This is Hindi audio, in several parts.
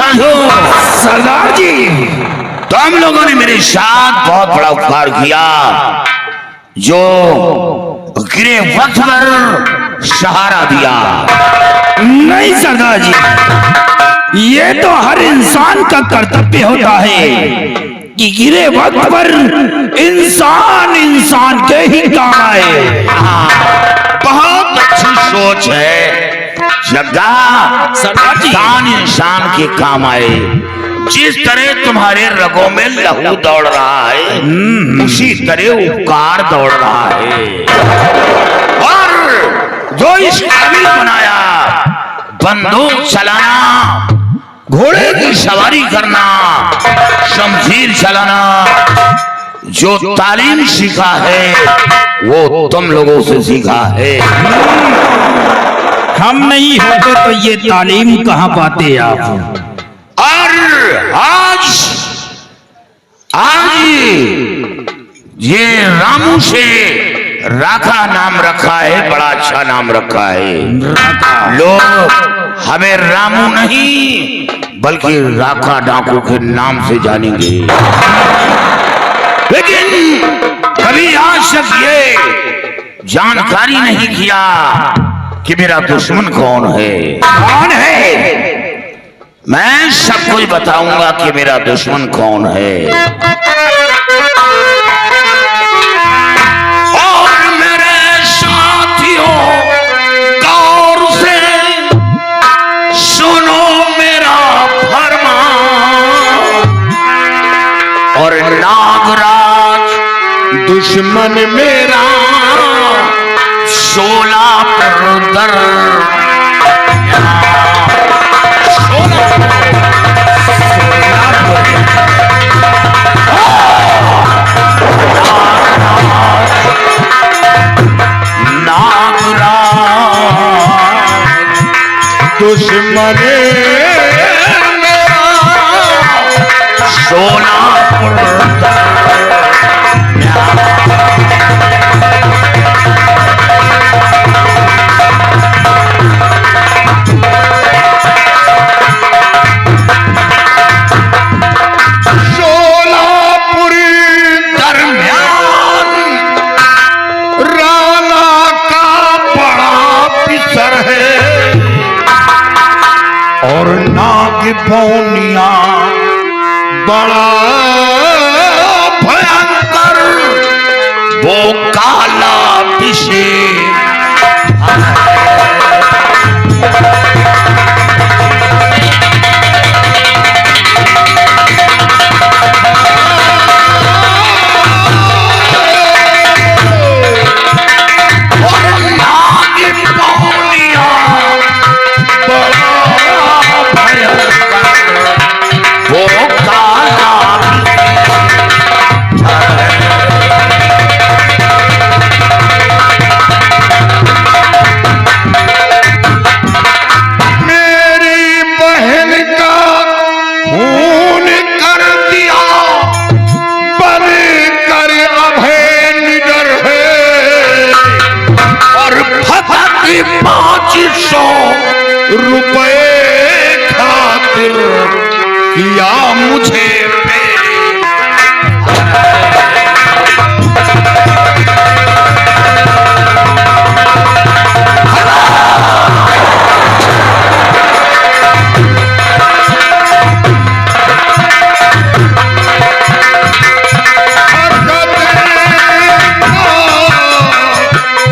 साधु सरदार जी, तुम लोगों ने मेरे साथ बहुत बड़ा उपकार किया, जो गिरे वक्त पर सहारा दिया। नहीं सरदार जी, ये तो हर इंसान का कर्तव्य होता है कि गिरे वक्त पर इंसान इंसान के ही काम आए। बहुत अच्छी सोच है जग्गा, इंसान इंसान के काम आए। जिस तरह तुम्हारे रगों में लहू दौड़ रहा है, उसी तरह उपकार दौड़ रहा है। और जो इस काबिल बनाया, बंदूक चलाना, घोड़े की सवारी करना, शमशीर चलाना, जो तालीम सीखा है वो तुम लोगों से सीखा है। हम नहीं होते तो ये तालीम कहाँ पाते आप। और आज ये रामू से राखा नाम रखा है, बड़ा अच्छा नाम रखा है। लोग हमें रामू नहीं बल्कि राखा डाकू के नाम से जानेंगे। लेकिन कभी आज तक ये जानकारी नहीं किया कि मेरा दुश्मन कौन है। कौन है? मैं सबको ही बताऊंगा कि मेरा दुश्मन कौन है। और मेरे साथियों, गौर से सुनो मेरा फरमान। और नागराज दुश्मन मेरा 16 पर दर दुश्मन मेरा 16 पर पौनिया बड़ा भयंकर, वो काला पिसे रुपए खातिर किया मुझे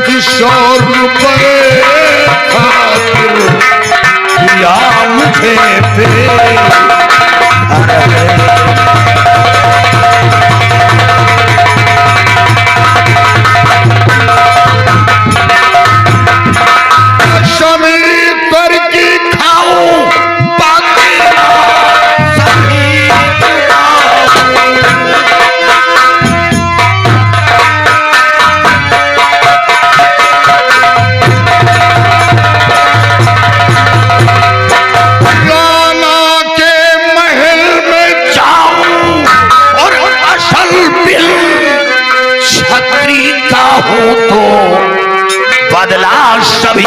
किशोर रुपए खातिर किया मुझे हूं तो बदला सभी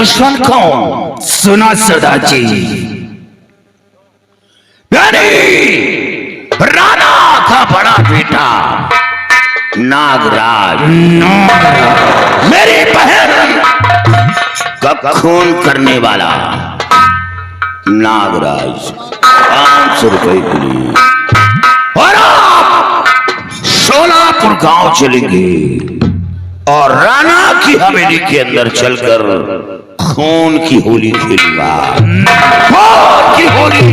दुश्मन कौन? सुना सरदार जी। यानी राणा का बड़ा बेटा नागराज, मेरी बहन का खून करने वाला नागराज 500 रुपए के लिए, और आप सोलापुर गांव चलेंगे और राणा की हवेली के अंदर चलकर खून की होली खेलूंगा। खून की होली।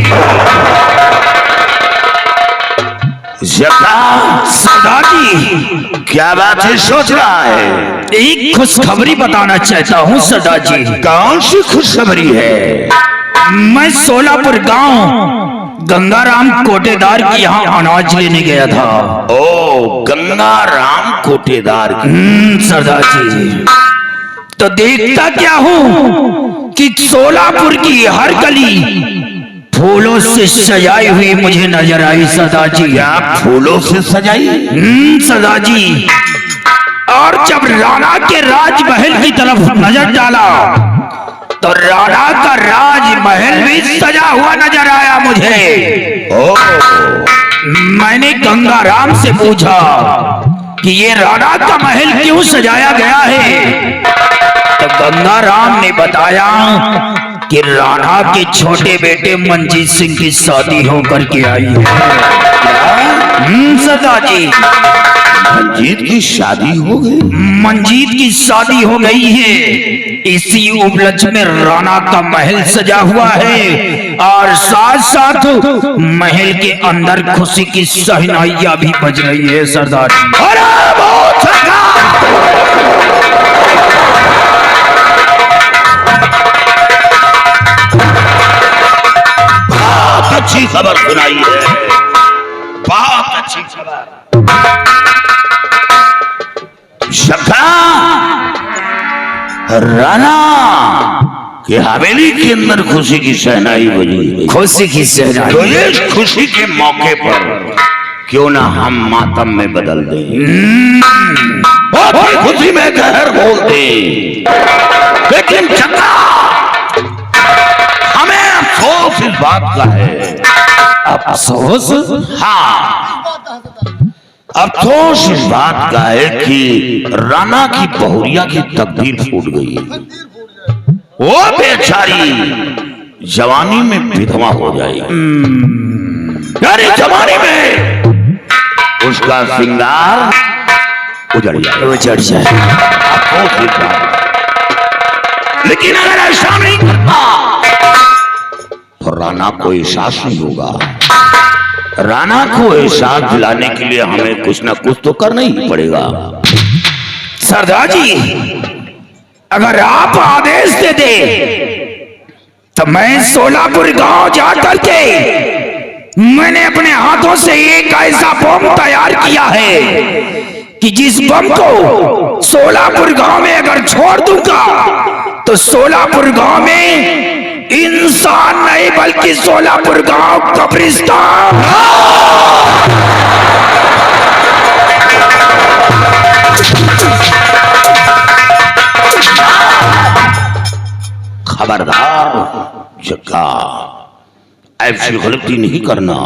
सरदार जी, क्या बात है, सोच रहा है? एक खुशखबरी बताना चाहता हूँ सरदार जी। कौन सी खुशखबरी है? मैं सोलापुर गांव गंगाराम कोटेदार के यहाँ अनाज लेने गया था। ओ, गंगाराम कोटेदार की। सरदार जी, तो देखता क्या हूँ कि सोलापुर की हर गली फूलों से सजाई हुई मुझे नजर आई सरदार जी। क्या फूलों से सजाई? सरदार जी, और जब राणा के राजमहल की तरफ नजर डाला तो राणा का राजमहल भी सजा हुआ नजर आया मुझे। मैंने गंगाराम से पूछा कि ये राणा का महल क्यों सजाया गया है, तो गंगाराम ने बताया कि राणा के छोटे बेटे मंजीत सिंह की शादी होकर के आई है। सरदार जी, मंजीत की शादी हो गई? मंजीत की शादी हो गई है। इसी उपलक्ष्य में राणा का महल सजा हुआ है और साथ साथ महल के अंदर खुशी की शहनाइयां भी बज रही है सरदार जी। बहुत अच्छी खबर सुनाई है, बहुत अच्छी खबर। राणा के हवेली के अंदर खुशी की शहनाई बजी। खुशी की शहनाई। तो इस खुशी के मौके पर क्यों ना हम मातम में बदल दें, खुशी में कहर बोल दें। लेकिन चक्का, हमें अफसोस इस बात का है। अफसोस? हाँ, अफसोस इस बात का है कि राणा की बहुरिया की तकदीर फूट गई। वो बेचारी जवानी में विधवा हो जाएगी। यानी जवानी में उसका श्रृंगार उजड़ जाए। लेकिन अगर ऐसा नहीं करता तो राणा को एहसास नहीं होगा। राणा को एहसास दिलाने के लिए हमें कुछ ना कुछ तो करना ही पड़ेगा। सरदार जी, अगर आप आदेश दे दे तो मैं सोलापुर गांव जा करके मैंने अपने हाथों से एक ऐसा बम तैयार किया है कि जिस बम को सोलापुर गांव में अगर छोड़ दूंगा तो सोलापुर गांव में इंसान नहीं बल्कि सोलापुर गांव कब्रिस्तान। खबरदार जग्गा, ऐसी गलती नहीं करना।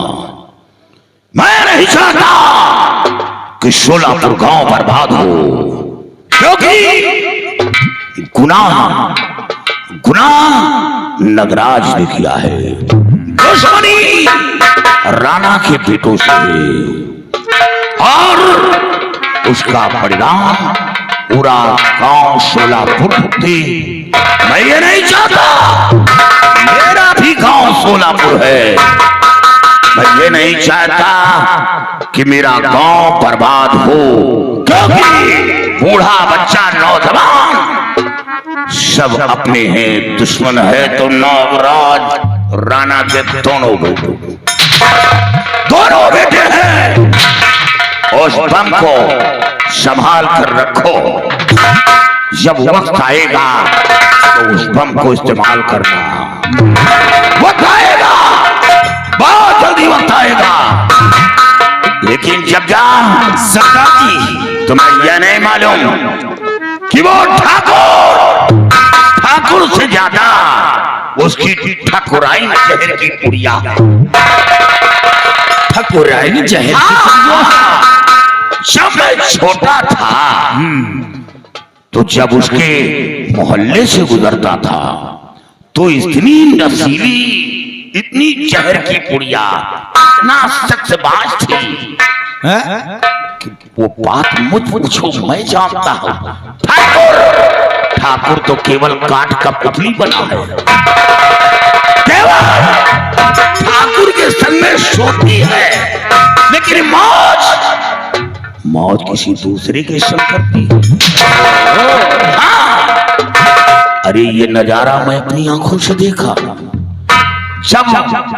मैं नहीं चाहता कि सोलापुर गांव बर्बाद हो, क्योंकि गुनाह नगराज ने किया है। दुश्मनी राणा के बेटों से और उसका परिणाम पूरा गांव सोलापुर भुगते। मैं ये नहीं चाहता, मेरा भी गांव सोलापुर है। मैं ये नहीं चाहता कि मेरा गांव बर्बाद हो, क्योंकि बूढ़ा बच्चा नौजवान सब अपने हैं। दुश्मन है तो नागराज राणा के दोनों बेटे हैं। उस बम को संभाल कर रखो, जब वक्त आएगा तो उस बम को इस्तेमाल करना। वक्त आएगा, बहुत जल्दी वक्त आएगा। लेकिन जब जा सरदार जी, तुम्हें यह नहीं मालूम कि वो ठाकुर ठाकुर से ज्यादा उसकी ठाकुराइन जहर की पुड़िया है। ठाकुराइन जहर की पुड़िया। जब मैं छोटा था तो जब उसके मोहल्ले से गुजरता था तो इतनी नसीली, इतनी जहर की पुड़िया, इतना सख्तबाज थी कि वो बात मुझ पूछो मैं जानता हूं। ठाकुर तो केवल काठ का पुतली बना है, केवल ठाकुर के संग में सोती है, लेकिन मौज किसी दूसरे के संग करती है। हाँ। अरे ये नजारा मैं अपनी आंखों से देखा। जब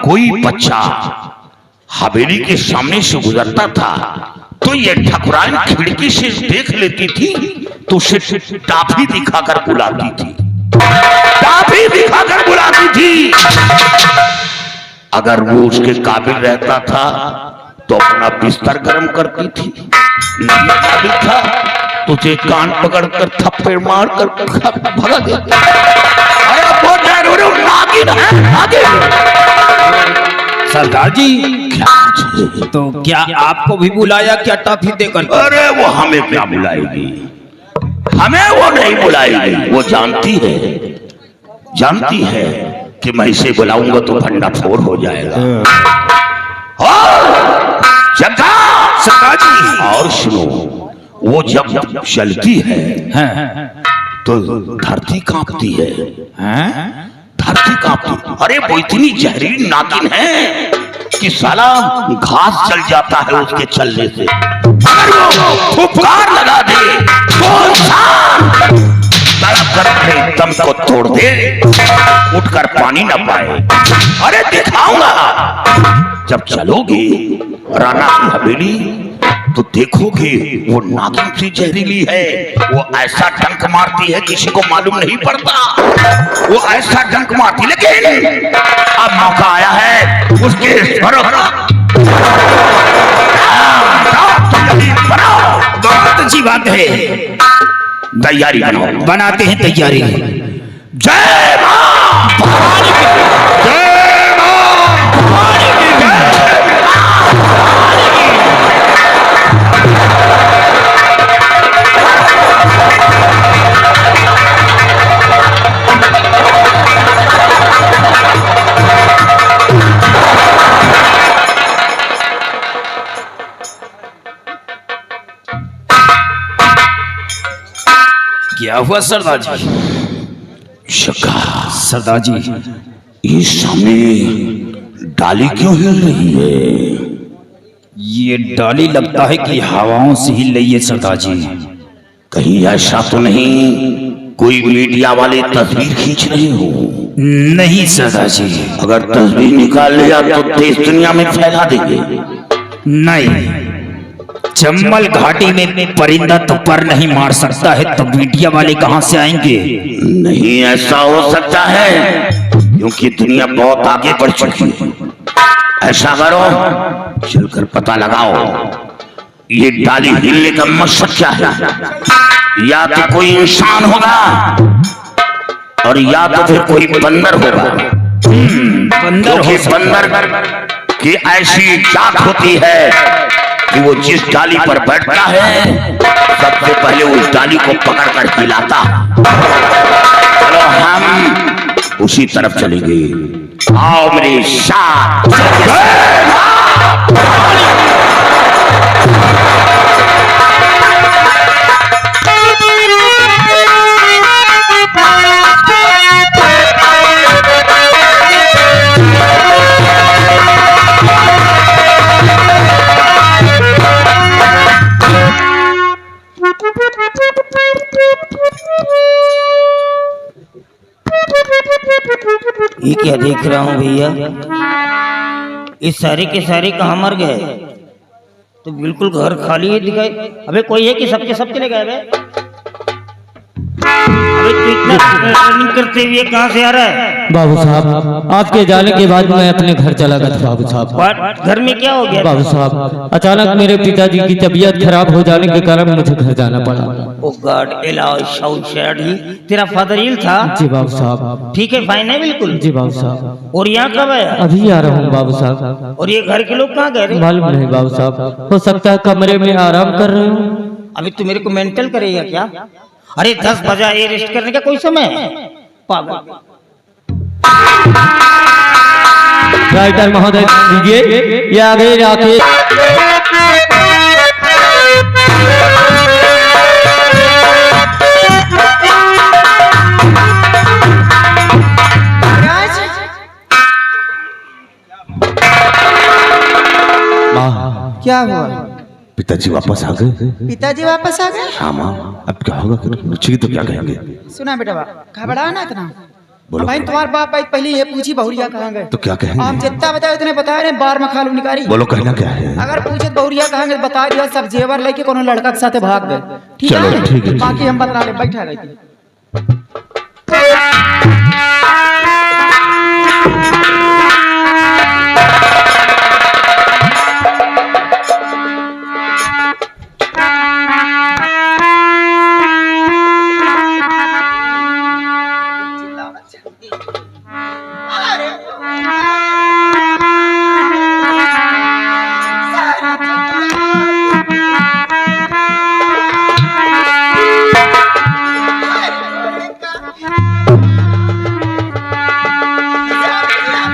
कोई बच्चा हवेली के सामने से गुजरता था तो ये ठाकुराइन खिड़की से देख लेती थी तो उसे टाफी दिखाकर बुलाती थी, टाफी दिखाकर बुलाती थी। अगर वो उसके काबिल रहता था तो अपना बिस्तर गर्म करती थी, नहीं काबिल था तो उसे कान पकड़कर थप्पड़ मारकर भगा देती। अरे नागिन है, नागिन। सरदार जी तो क्या आपको भी बुलाया क्या टाफी देकर? अरे वो हमें क्या बुलाएगी, हमें वो नहीं बुलाएगी। वो जानती है कि मैं इसे बुलाऊंगा तो भंडाफोड़ हो जाएगा। और जगा सरदार जी, और सुनो, वो जब चलती है तो धरती कांपती है, धरती कांपती। अरे वो इतनी जहरीली नागिन है कि साला घास जल जाता है उसके चलने से। अगर वो फुफकार लगा दे तो इंसान तड़प कर दम को तोड़ दे, उठकर पानी न पाए। अरे दिखाऊंगा, जब चलोगे राणा की हवेली तो देखोगे वो नागिन सी जहरीली है। वो ऐसा डंक मारती है किसी को मालूम नहीं पड़ता, वो ऐसा डंक मारती। लेकिन अब मौका आया है उसके बनाओ। बहुत अच्छी बात है, तैयारी बनाओ। बनाते हैं तैयारी। जय मां भवानी की, जय मां भवानी की, जय क्या हुआ सरदार जी? सरदार जी ये सामने डाली क्यों हिल रही है? ये डाली लगता है कि हवाओं से हिल रही है सरदार जी। कहीं ऐसा तो नहीं कोई मीडिया वाले तस्वीर खींच रहे हो? नहीं सरदार जी। अगर तस्वीर निकाल लिया तो देश दुनिया में फैला देंगे। नहीं, चंबल घाटी में परिंदा तो पर नहीं मार सकता है तो मीडिया वाले कहां से आएंगे? नहीं ऐसा हो सकता है क्योंकि दुनिया बहुत आगे बढ़ चुकी है। ऐसा करो, चलकर पता लगाओ ये डाली हिलने का मकसद क्या है। या तो कोई इंसान होगा और या तो फिर कोई बंदर होगा। क्योंकि बंदर की ऐसी जात होती है कि वो जिस डाली पर बैठता है सबसे पहले उस डाली को पकड़कर हिलाता। चलो हम उसी तरफ चलेंगे। आओ मेरे साथ। ये क्या देख रहा हूँ भैया? ये सारे के सारे कहाँ मर गए? तो बिल्कुल घर खाली ही दिखाई। अबे कोई है कि सबके सब चले गए? अबे तू इतना रनिंग करते हुए कहाँ से आ रहा है? बाबू साहब, आपके जाने के बाद मैं अपने घर चला गया था बाबू साहब। What? घर में क्या हो गया? बाबू साहब, अचानक मेरे पिताजी की तबीयत खराब हो जाने के कारण मुझे घर जाना पड़ा। ओ गॉड, तेरा फादर इल था? जी बाबू साहब। ठीक है, फाइन है बिल्कुल। जी बाबू साहब। और यहाँ कब आया? अभी आ रहा हूँ बाबू साहब। और ये घर के लोग कहाँ गए? मालूम नहीं बाबू साहब, हो सकता है कमरे में आराम कर रहे हूँ। अभी तू मेरे को मेंटल करेगा क्या? अरे 10 बजा, ये रेस्ट करने का कोई समय है? पागल। राइटर महोदय दीजिए, ये आगे राकेश। क्या हुआ? पिताजी वापस आ गए। पिताजी वापस आ गए? हाँ माँ, अब क्या होगा? पूछेगी तो क्या कहेंगे? सुना बेटा, घबरा ना इतना। बोलो। भाई तुम्हारे बाप पहले ये पूछी बहुरिया कहाँ गए? तो क्या कहेंगे? हम जितना बताए उतने बता रहे, बार में खालू निकारी। बोलो, कहना क्या है? अगर पूछे बहुरिया कहाँ गए बता दिया, सब जेवर लेके कोनो लड़का के साथ भाग गए। ठीक चलो, है, ठीक है। बाकी हम बता ले, बैठा रही।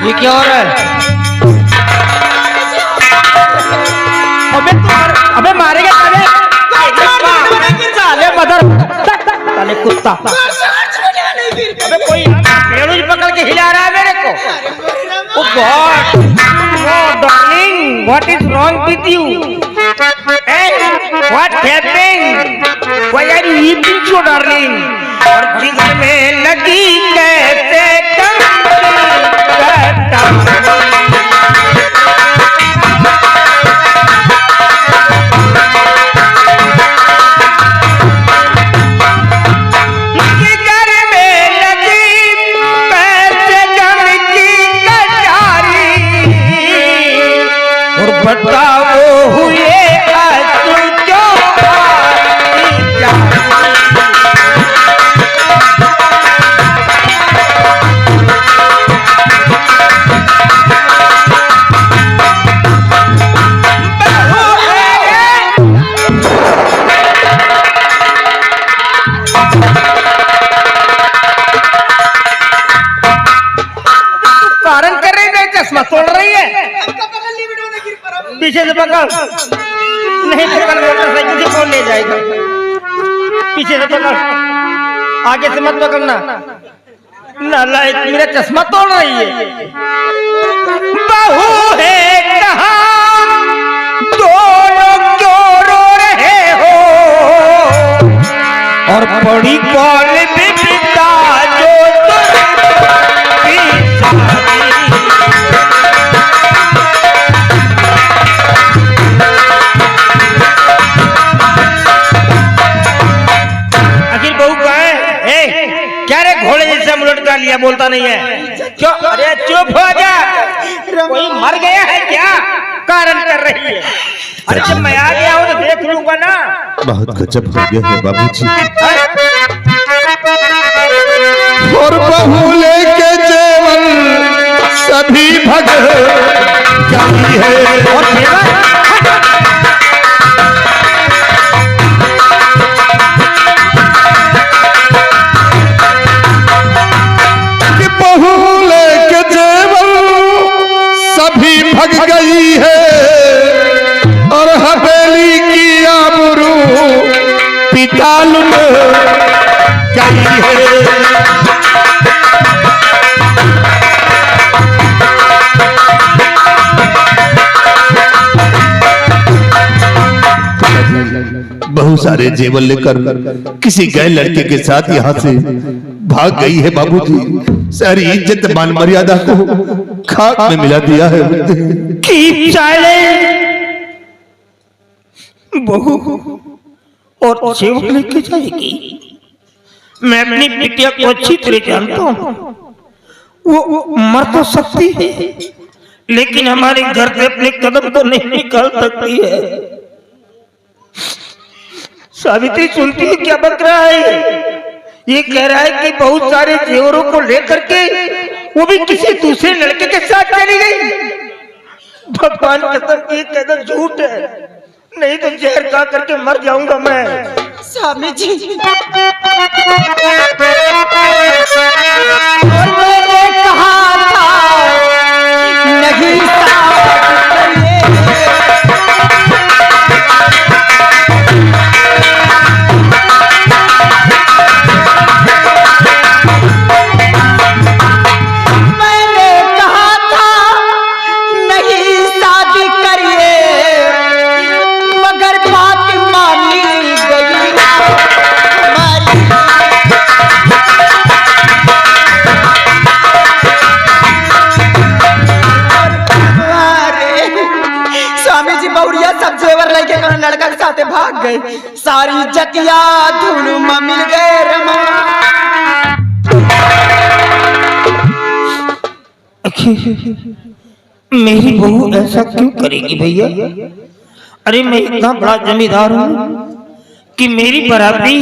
ये क्या हो रहा है? अबे मारेगा साले मदर साले कुत्ता। अबे कोई पेड़ पकड़ के हिला रहा है मेरे को। Oh God, no darling, what is wrong with you? What happened? Why are you eating so darling? और जिगर में लगी कैसे तोड़ रही है? पीछे से पकड़, नहीं पकड़ मोटरसाइकिल से कौन ले जाएगा? पीछे से पकड़, आगे से मत पकड़ना। नालायक, मेरा चश्मा तोड़ रही है। बहू है कहाँ, दोनों क्यों रो रहे हो? और बड़ी कौन भी पिता जो लिया, बोलता नहीं है क्यों? अरे चुप हो जा, कोई मर गया है क्या? कारण कर रही है। अरे जब मैं आ गया हूँ तो देख लूंगा ना। बहुत गजब हो गया है बाबूजी। और बहू लेके जेवर सभी भग गई है। और जेवर भग गई है और हवेली की आबरू पिताल में गई है। बहुत सारे जेवर लेकर किसी गए लड़के के साथ यहाँ से भाग गई है बाबूजी। सारी इज्जत मान मर्यादा को खाक में मिला दिया है। बहू और जेवर लेके जाएगी? मैं अपनी बिटिया को अच्छी तरह जानता हूँ। वो मर तो सकती है, लेकिन हमारे घर से अपने कदम को नहीं निकाल सकती है। सावित्री सुनती है क्या बक रहा है? ये कह रहा है कि बहुत सारे जेवरों को लेकर के वो भी किसी दूसरे लड़के के साथ चली गई। भगवान कसम ये कहना झूठ है, नहीं तो जहर खा करके मर जाऊंगा मैं। स्वामी जी और मैंने कहा था नहीं लड़का के साथ भाग गए, सारी जतिया धूल में मिल गए रमा। मेरी बहू ऐसा क्यों करेगी भैया? अरे मैं इतना बड़ा जमींदार हूँ कि मेरी बराबरी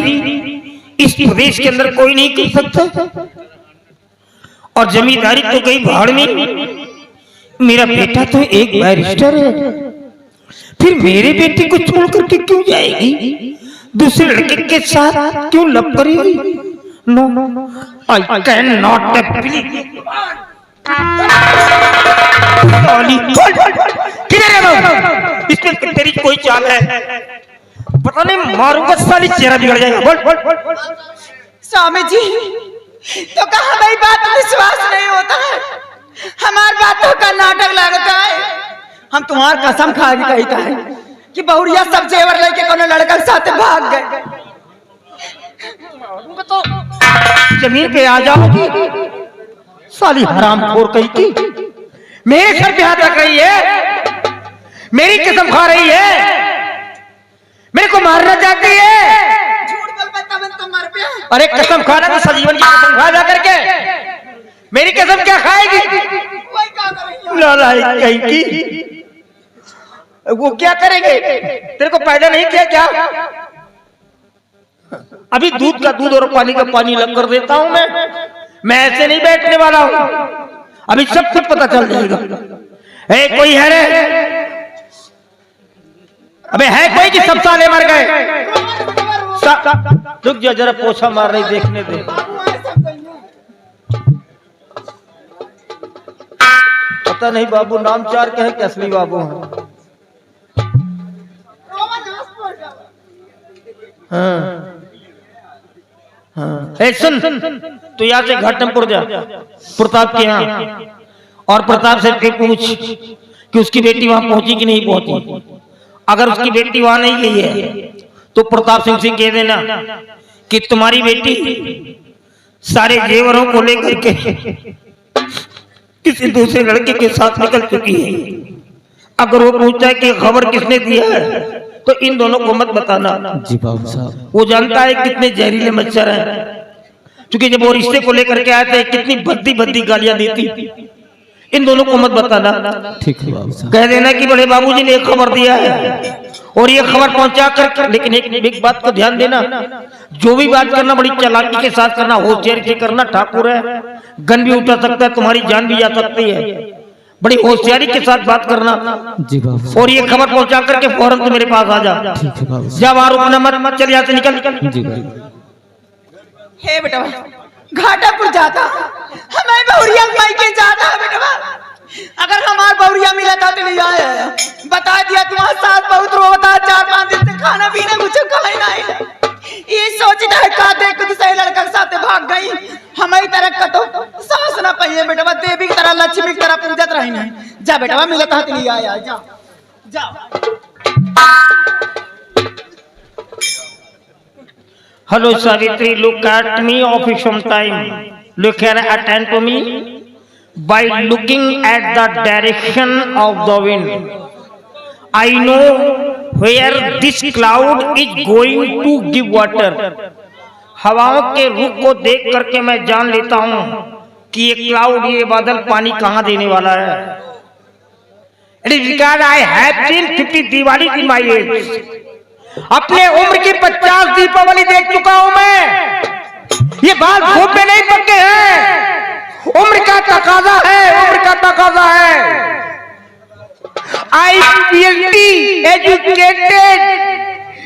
इस प्रदेश के अंदर कोई नहीं कर सकता, और जमींदारी तो कहीं भाड़ में। मेरा बेटा तो एक बैरिस्टर है, फिर मेरे बेटे को छोड़ करके क्यों जाएगी? दूसरे लड़के के साथ क्यों लव करेगी? No no no, I can not believe. इसमें तेरी कोई चाल है? पता नहीं, मारूंगा साली, चेहरा बिगड़ जाएगा। बोल बोल बोल। स्वामी जी तो कहा हमारी बात विश्वास नहीं होता है, हमारी बातों का नाटक लगता है। हम तुम्हार कसम खा के कहता है कि बहुरिया सब जेवर लेके कोनो लड़का के साथ भाग गए। तो जमीन पे आ जाओगी साली हरामखोर कहीं की। मेरे सर पे हाथ रख रही है, मेरी कसम खा रही है, मेरे को मारना चाहती है। झूठ बोल बता मन तो मर पे। अरे कसम खाना तो सजीवन की कसम खा जा करके, मेरी कसम क्या खाएगी? कोई का करेंगे लालाई कहीं की। वो क्या करेंगे? तेरे को पैदा नहीं किया क्या? अभी दूध का दूध और पानी का पानी अलग कर देता हूं मैं ऐसे नहीं बैठने वाला हूं, अभी सब कुछ पता चल जाएगा। है कोई है रे? अबे है कोई कि सब साले मर गए? रुक जा जरा, पोछा मार रही, देखने दे। पता नहीं बाबू नाम चार के है कि असली बाबू है। हाँ हाँ, सुन, तू यहाँ से घाटमपुर जा, प्रताप के यहाँ, और प्रताप से पूछ कि उसकी बेटी वहां पहुंची कि नहीं पहुंची। अगर उसकी बेटी वहां नहीं गई है तो प्रताप सिंह से कह देना कि तुम्हारी बेटी सारे जेवरों को लेकर के किसी दूसरे लड़के के साथ निकल चुकी है। अगर वो पूछता है कि खबर किसने दिया है तो इन दोनों को मत बताना। जी बाबू साहब। वो जानता है कितने जहरीले मच्छर हैं, क्योंकि जब वो रिश्ते को लेकर के आए थे कितनी भद्दी भद्दी गालियां देती। इन दोनों को मत बताना। ठीक है बाबू साहब। कह देना कि बड़े बाबूजी ने एक खबर दिया है और ये खबर पहुंचा कर, लेकिन एक बात को ध्यान देना, जो भी बात करना बड़ी चालाकी के साथ करना, होशियारी से करना। ठाकुर है, गन भी उठा सकता है, तुम्हारी जान भी जा सकती है, बड़ी होशियारी के साथ बात करना। जी बाबू। और ये खबर पहुंचा करके फौरन तो मेरे पास आ जा। ठीक है बाबू। जब वहां रुकना मत, चल यहाँ से निकल। जी बाबू। हे बेटा घाटापुर जाता, हमें बहुरिया माई के जाता है बेटा। अगर हमार बहुरिया मिला था तो नहीं आया, बता दिया तुम्हारे साथ बहुत रोता, 4-5 दिन से खाना पीना कुछ खाई नहीं। ये सोचता है का देख तो सही लड़का के साथ भाग गई, हमारी तरह का तो सास ना पाइए बेटा, देवी की तरह लक्ष्मी की तरह पूजत रही नहीं। जा बेटा मिला था तो नहीं आया, जा जा। Hello Savitri, look at me of some time. Look can attend to me by looking at the direction of the wind. I know where this cloud is going to give water. हवाओं के रुख को देख करके मैं जान लेता हूँ कि ये क्लाउड, ये बादल पानी कहाँ देने वाला है। It is because I have seen 50 Diwali in my age. अपने उम्र की 50 दीपावली देख चुका हूं मैं। ये बाल धूप में नहीं पके हैं, उम्र का तकाजा है, उम्र का तकाजा है। आई PhD educated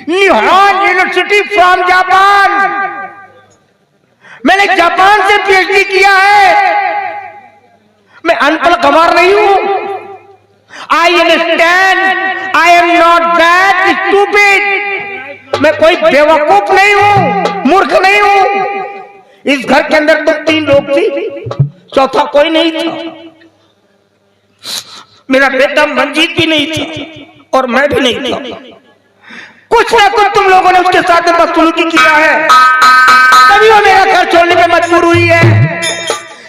Nihan university from Japan. मैंने जापान से PhD किया है। मैं अनपढ़ गंवार नहीं हूं। I understand I am not that stupid. मैं कोई बेवकूफ नहीं हूं, मूर्ख नहीं हूं। इस घर के अंदर तो 3 लोग थी, चौथा कोई नहीं था। मेरा बेटा मंजीत भी नहीं था और मैं भी नहीं था। कुछ ना कुछ तुम लोगों ने उसके साथ बदसलूकी किया है, तभी वो मेरा घर छोड़ने में मजबूर हुई है।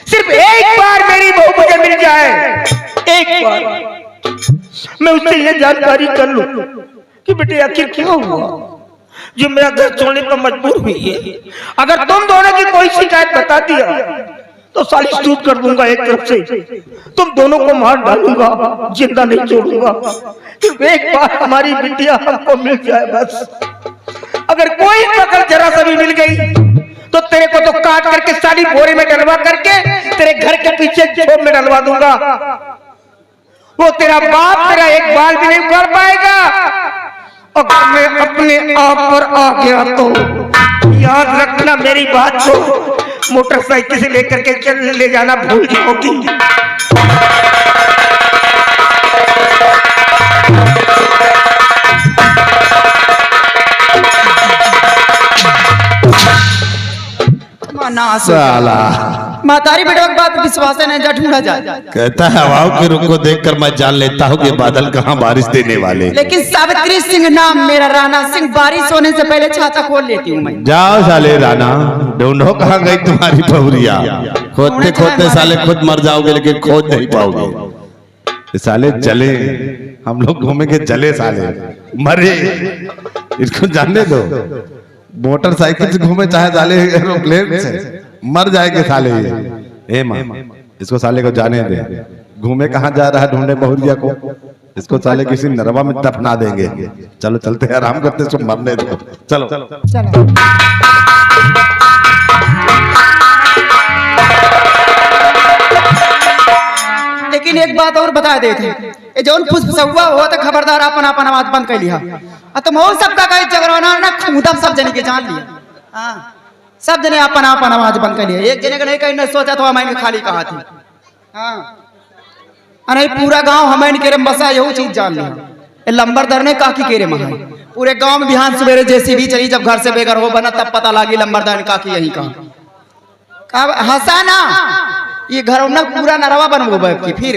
सिर्फ एक बार मेरी बहू मुझे मिल जाए, एक बार मैं उससे ये जानकारी कर लूं कि बेटे आखिर क्या हुआ जो मेरा घर छोड़ने पर मजबूर हुई है। अगर तुम दोनों की कोई शिकायत बता दिया तो साली शूट कर दूंगा एक तरफ से, तुम दोनों को मार डालूंगा, जिंदा नहीं छोड़ूंगा। सिर्फ एक बार हमारी बिटिया हमको मिल जाए बस। अगर कोई पकड़ जरा सा भी मिल गई तो तेरे को तो काट करके साली बोरे में डलवा करके तेरे घर के पीछे झोप में डलवा दूंगा। वो तेरा बाप तेरा एक बाल भी नहीं कर पाएगा। अगर मैं अपने आप पर आ गया तो याद रखना मेरी बात को, मोटरसाइकिल से लेकर के ले जाना भूल जाओगी। साला मातारी बेटा की बात विश्वास है नहीं, जा ढूंढा जाए। कहता है हवाओं के रुख को देखकर मैं जान लेता हूँ कि बादल कहाँ बारिश देने वाले। लेकिन सावित्री सिंह नाम मेरा, राणा सिंह, बारिश होने से पहले छाता खोल लेती हूँ मैं। जाओ साले राणा, ढूंढो कहाँ गई तुम्हारी बहुरिया। खोदते खोदते साले खुद मर जाओगे लेकिन खोद नहीं पाओगे। साले चले, हम लोग घूमेंगे, चले साले, मरे इसको जानने दो। मोटरसाइकिल से घूमे चाहे साले एरोप्लेन से, मर जाएंगे साले ये। ए माँ, इसको साले को जाने दे। घूमे कहाँ जा रहा है ढूंढे बहुरिया को, इसको साले किसी नरवा में दफना देंगे। चलो चलते हैं, आराम करते, इसको मरने दो। चलो चलो। लेकिन एक बात और बता देते, ये जौन फुसफुसवा हो तो खबरदार अपन अपन आवाज बंद कर लिया। तुम हो सबका कहीं जगरवाना ना खूंदम सब जने के जान लिया। हाँ, सब जने अपन अपन आवाज बंद कर लिया। एक जने का नहीं कहीं न सोचा तो हमारे खाली कहा थी। हाँ, अरे पूरा गांव हमें के बसा यही चीज जान लिया। लंबरदार ने काकी केरे महा पूरे गांव में बिहान सवेरे जैसी भी चली, जब घर से बेघर हो बना तब पता लगी लंबरदार ने काकी यही कहा। हंसा ना, ये घर ना पूरा नरवा बनबो की फिर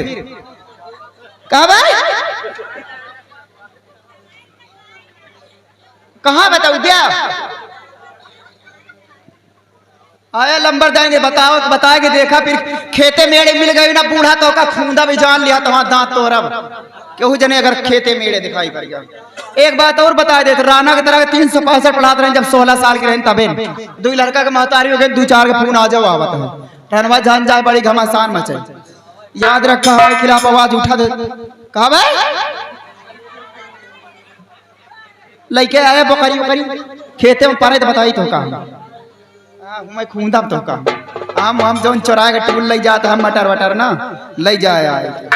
कहाँ बताऊ दिया आया लंबरदार ने बताओ बताया कि देखा फिर खेते मेड़े मिल गए ना, बूढ़ा तो का खूंदा भी जान लिया तो दांत तो रब क्यों जने अगर खेते मेड़े दिखाई पड़ गया। एक बात और बता दे, राणा की तरह 365 पढ़ाते रहे, जब 16 साल के रहे तबे 2 लड़का के महतारी हो गए, 2-4 के फोन आ जाओ आवत है। रनवा जान जाए बड़ी घमासान मचे, याद रखा हमारे खिलाफ आवाज उठा दे। कहा भाई लइके आए बकरी बकरी खेते में पड़े तो बताई तो का मैं खूंदा तो का हम जौन चोरा के टूल ले जाता हम मटर वटर ना ले जाए आए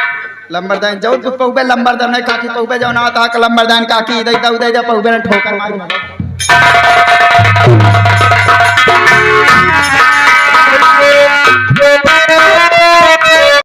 लंबरदान जो पहुबे लंबरदान है काकी पहुबे जो ना था लंबरदान काकी दे दे दे पहुबे ठोकर मार